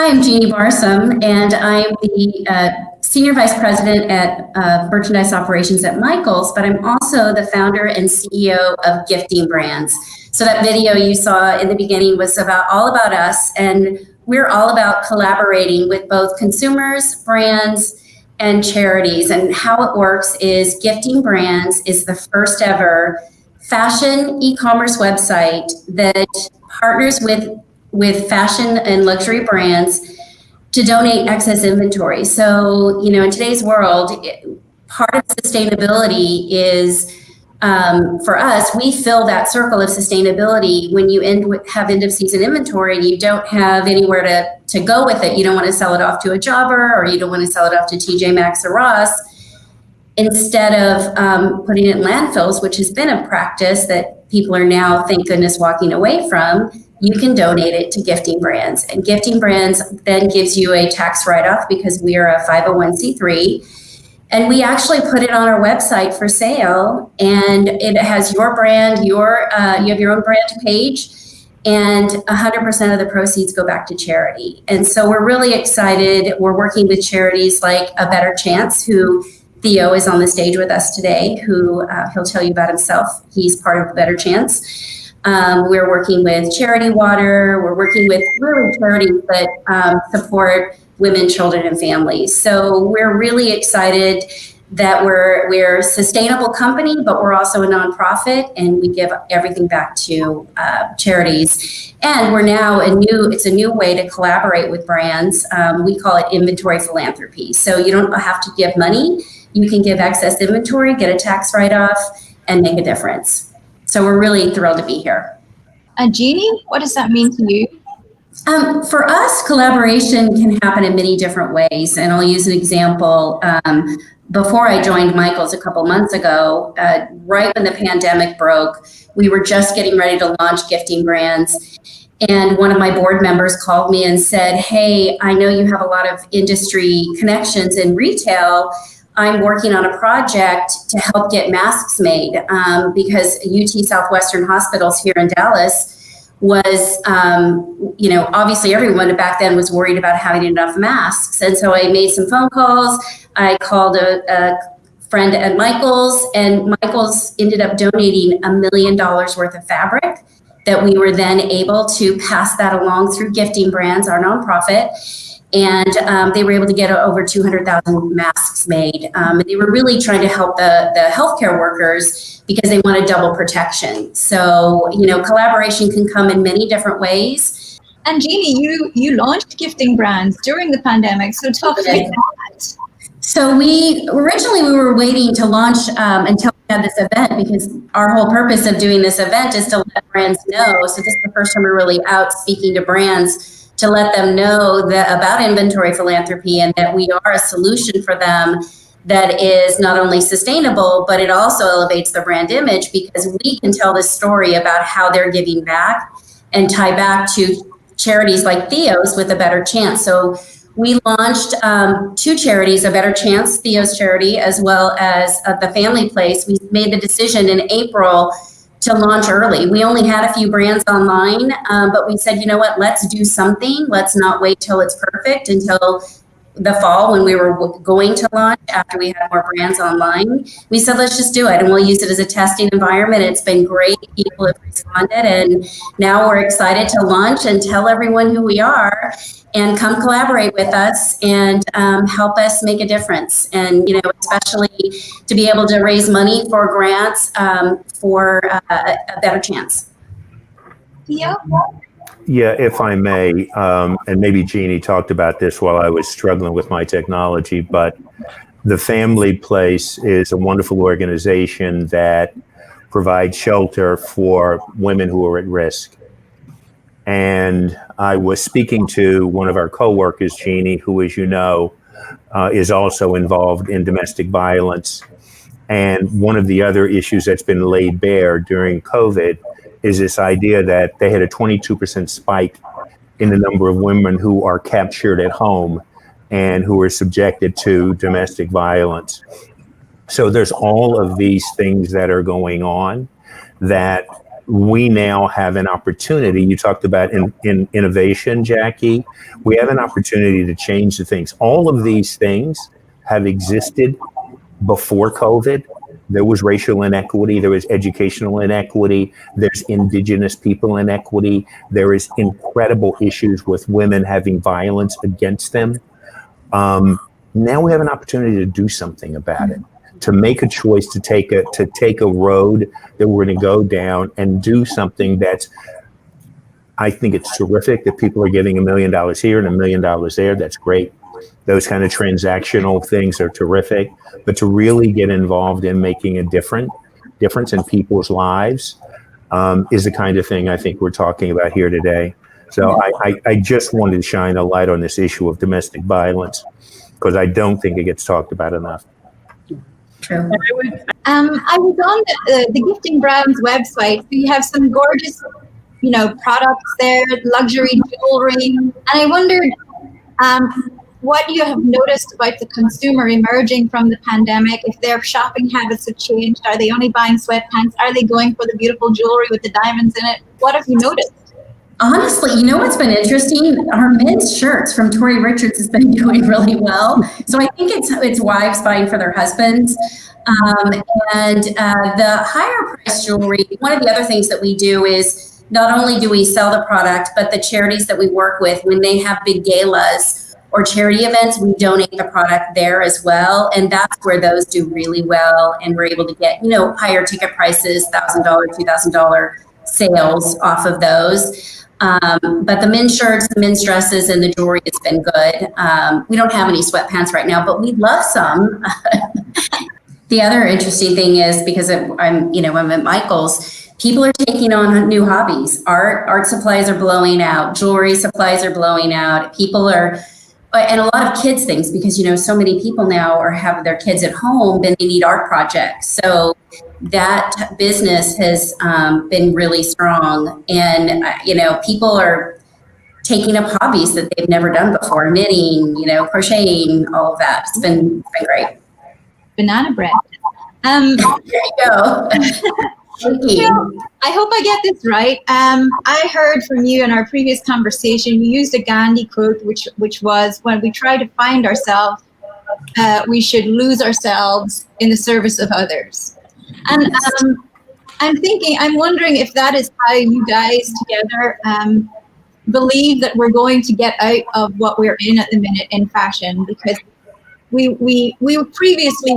I'm Jeannie Barsom, and I'm the Senior Vice President at Merchandise Operations at Michaels, but I'm also the founder and CEO of Gifting Brands. So that video you saw in the beginning was all about us, and we're all about collaborating with both consumers, brands, and charities. And how it works is Gifting Brands is the first ever fashion e-commerce website that partners with fashion and luxury brands to donate excess inventory. So, in today's world, part of sustainability is, for us, we fill that circle of sustainability when you have end of season inventory and you don't have anywhere to go with it. You don't want to sell it off to a jobber, or you don't want to sell it off to TJ Maxx or Ross. Instead of putting it in landfills, which has been a practice that people are now, thank goodness, walking away from, you can donate it to Gifting Brands. And Gifting Brands then gives you a tax write-off because we are a 501c3. And we actually put it on our website for sale, and it has your brand, you have your own brand page, and 100% of the proceeds go back to charity. And so we're really excited. We're working with charities like A Better Chance, who Theo is on the stage with us today, who he'll tell you about himself. He's part of A Better Chance. We're working with Charity Water. We're working with really charities that support women, children, and families. So we're really excited that we're a sustainable company, but we're also a nonprofit, and we give everything back to charities. And we're now it's a new way to collaborate with brands. We call it inventory philanthropy. So you don't have to give money. You can give excess inventory, get a tax write-off, and make a difference. So we're really thrilled to be here. Jeannie, what does that mean to you? For us, collaboration can happen in many different ways. And I'll use an example. Before I joined Michaels a couple months ago, right when the pandemic broke, we were just getting ready to launch Gifting Brands. And one of my board members called me and said, "Hey, I know you have a lot of industry connections in retail. I'm working on a project to help get masks made because UT Southwestern Hospitals here in Dallas was, obviously everyone back then was worried about having enough masks. And so I made some phone calls. I called a friend at Michaels, and Michaels ended up donating $1 million worth of fabric that we were then able to pass that along through Gifting Brands, our nonprofit. And they were able to get over 200,000 masks made. And they were really trying to help the healthcare workers because they wanted double protection. So, collaboration can come in many different ways. And Jeannie, you launched Gifting Brands during the pandemic. So talk to me about that. So we were waiting to launch until we had this event, because our whole purpose of doing this event is to let brands know. So this is the first time we're really out speaking to brands to let them know about inventory philanthropy, and that we are a solution for them that is not only sustainable, but it also elevates the brand image, because we can tell this story about how they're giving back and tie back to charities like Theo's with A Better Chance. So we launched 2 charities, A Better Chance, Theo's charity, as well as the Family Place. We made the decision in April to launch early. We only had a few brands online, but we said, you know what, let's do something. Let's not wait till it's perfect until the fall when we were going to launch after we had more brands online. We said, let's just do it, and we'll use it as a testing environment. It's been great. People have responded, and now we're excited to launch and tell everyone who we are, and come collaborate with us and help us make a difference. And, especially to be able to raise money for grants for a better chance. Theo? Yeah, if I may, and maybe Jeannie talked about this while I was struggling with my technology, but the Family Place is a wonderful organization that provides shelter for women who are at risk. And I was speaking to one of our coworkers, Jeannie, who, as you know, is also involved in domestic violence. And one of the other issues that's been laid bare during COVID is this idea that they had a 22% spike in the number of women who are captured at home and who are subjected to domestic violence. So there's all of these things that are going on that we now have an opportunity. You talked about in innovation, Jackie. We have an opportunity to change the things. All of these things have existed before COVID. There was racial inequity, there was educational inequity, there's indigenous people inequity, there is incredible issues with women having violence against them. Now we have an opportunity to do something about it, to make a choice, to take a road that we're going to go down and do something that's, I think it's terrific that people are getting $1 million here and $1 million there. That's great. Those kind of transactional things are terrific, but to really get involved in making a difference in people's lives is the kind of thing I think we're talking about here today. So I just wanted to shine a light on this issue of domestic violence, because I don't think it gets talked about enough. True. I was on the Gifting Brands website. So you have some gorgeous, products there, luxury jewelry, and I wondered what you have noticed about the consumer emerging from the pandemic. If their shopping habits have changed, are they only buying sweatpants? Are they going for the beautiful jewelry with the diamonds in it? What have you noticed? Honestly, you know what's been interesting? Our men's shirts from Tori Richards has been doing really well. So I think it's wives buying for their husbands. And the higher price jewelry, one of the other things that we do is not only do we sell the product, but the charities that we work with, when they have big galas or charity events, we donate the product there as well. And that's where those do really well. And we're able to get, higher ticket prices, $1,000, $2,000 sales off of those. But the men's shirts, the men's dresses, and the jewelry has been good. We don't have any sweatpants right now, but we'd love some. The other interesting thing is, because I'm at Michael's, people are taking on new hobbies. Art supplies are blowing out. Jewelry supplies are blowing out. People are, and a lot of kids things, because, so many people now have their kids at home, then they need art projects. So that business has been really strong. And, people are taking up hobbies that they've never done before, knitting, crocheting, all of that. It's been great. Banana bread. There you go. I hope I get this right. I heard from you in our previous conversation, you used a Gandhi quote, which was, when we try to find ourselves, we should lose ourselves in the service of others. And I'm wondering if that is how you guys together believe that we're going to get out of what we're in at the minute in fashion, because we previously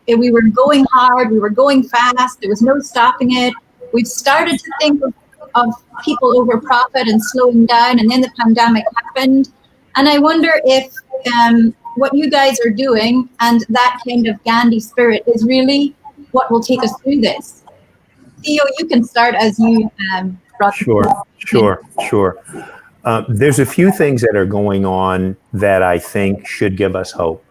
we were going hard, we were going fast, there was no stopping it. We've started to think of people over profit and slowing down, and then the pandemic happened. And I wonder if what you guys are doing and that kind of Gandhi spirit is really what will take us through this. Theo, you can start as you brought. Sure. There's a few things that are going on that I think should give us hope.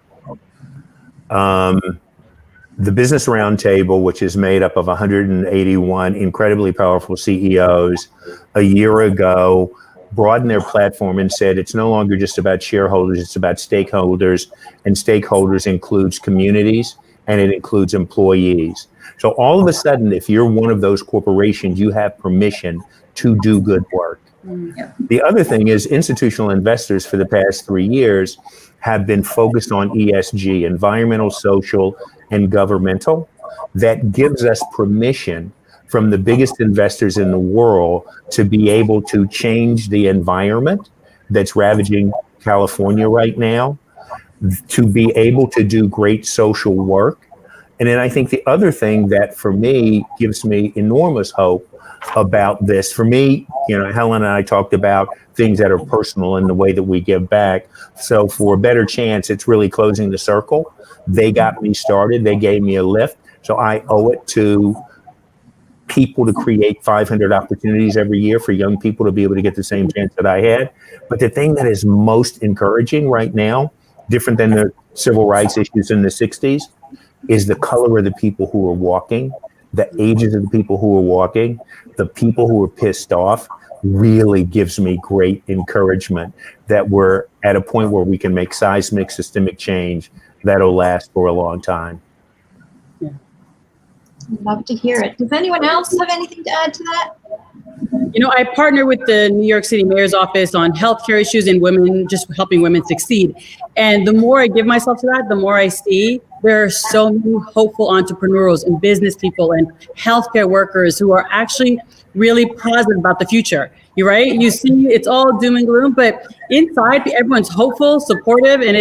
The Business Roundtable, which is made up of 181 incredibly powerful CEOs, a year ago broadened their platform and said it's no longer just about shareholders, it's about stakeholders, and stakeholders includes communities and it includes employees. So all of a sudden, if you're one of those corporations, you have permission to do good work. Yep. The other thing is, institutional investors for the past 3 years have been focused on ESG, environmental, social, and governmental. That gives us permission from the biggest investors in the world to be able to change the environment that's ravaging California right now, to be able to do great social work. And then I think the other thing that for me gives me enormous hope about this, for me, Helen and I talked about things that are personal in the way that we give back. So for a better chance, it's really closing the circle. They got me started. They gave me a lift. So I owe it to people to create 500 opportunities every year for young people to be able to get the same chance that I had. But the thing that is most encouraging right now, different than the civil rights issues in the 60s, is the color of the people who are walking, the ages of the people who are walking, the people who are pissed off. Really gives me great encouragement that we're at a point where we can make seismic systemic change that'll last for a long time. Love to hear it. Does anyone else have anything to add to that? You know, I partner with the New York City Mayor's office on healthcare issues and women, just helping women succeed. And the more I give myself to that, the more I see there are so many hopeful entrepreneurs and business people and healthcare workers who are actually really positive about the future. You're right. You see, it's all doom and gloom, but inside everyone's hopeful, supportive, and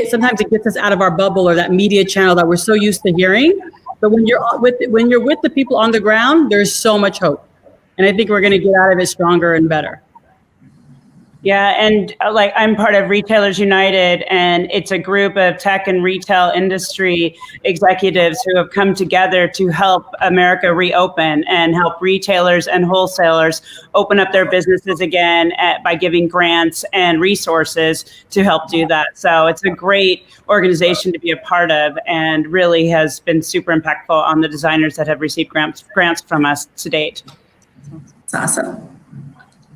sometimes it gets us out of our bubble or that media channel that we're so used to hearing. But when you're with the people on the ground, there's so much hope. And I think we're going to get out of it stronger and better. Yeah, and like I'm part of Retailers United, and it's a group of tech and retail industry executives who have come together to help America reopen and help retailers and wholesalers open up their businesses again by giving grants and resources to help do that. So it's a great organization to be a part of, and really has been super impactful on the designers that have received grants from us to date. It's awesome.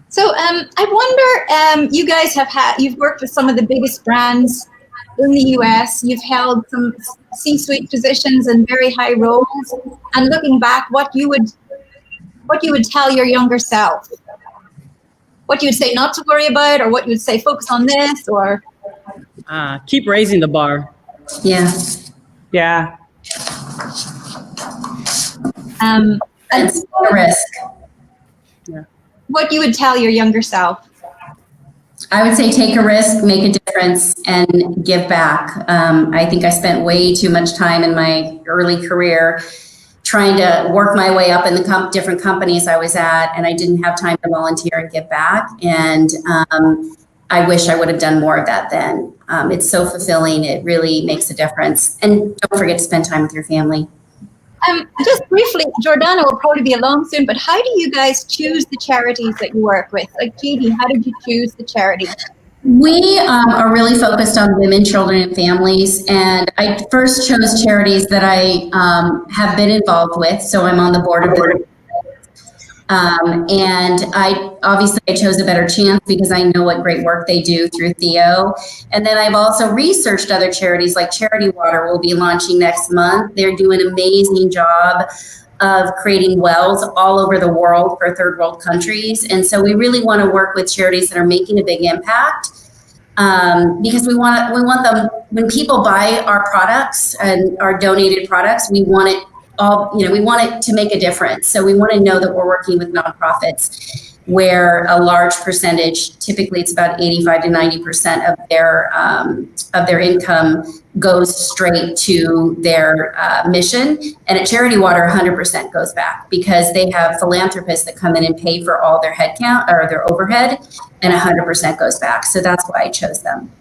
So I wonder, you guys you've worked with some of the biggest brands in the US. You've held some C-suite positions in very high roles. And looking back, what you would tell your younger self? What you would say not to worry about, or what you would say focus on this, or? Keep raising the bar. Yeah. Yeah. It's a risk. Yeah. What you would tell your younger self? I would say take a risk, make a difference, and give back. I think I spent way too much time in my early career trying to work my way up in the different companies I was at, and I didn't have time to volunteer and give back. And I wish I would have done more of that then. It's so fulfilling. It really makes a difference. And don't forget to spend time with your family. Just briefly, Jordana will probably be along soon, but how do you guys choose the charities that you work with? Like, Jeannie, how did you choose the charity? We are really focused on women, children, and families. And I first chose charities that I have been involved with. So I'm on the board of the and I chose A Better Chance because I know what great work they do through Theo. And then I've also researched other charities like Charity Water will be launching next month. They're doing an amazing job of creating wells all over the world for third world countries. And so we really want to work with charities that are making a big impact because we want them, when people buy our products and our donated products, we want it we want it to make a difference. So we want to know that we're working with nonprofits where a large percentage, typically it's about 85 to 90% of their income goes straight to their mission. And at Charity Water, 100% goes back because they have philanthropists that come in and pay for all their headcount or their overhead, and 100% goes back. So that's why I chose them.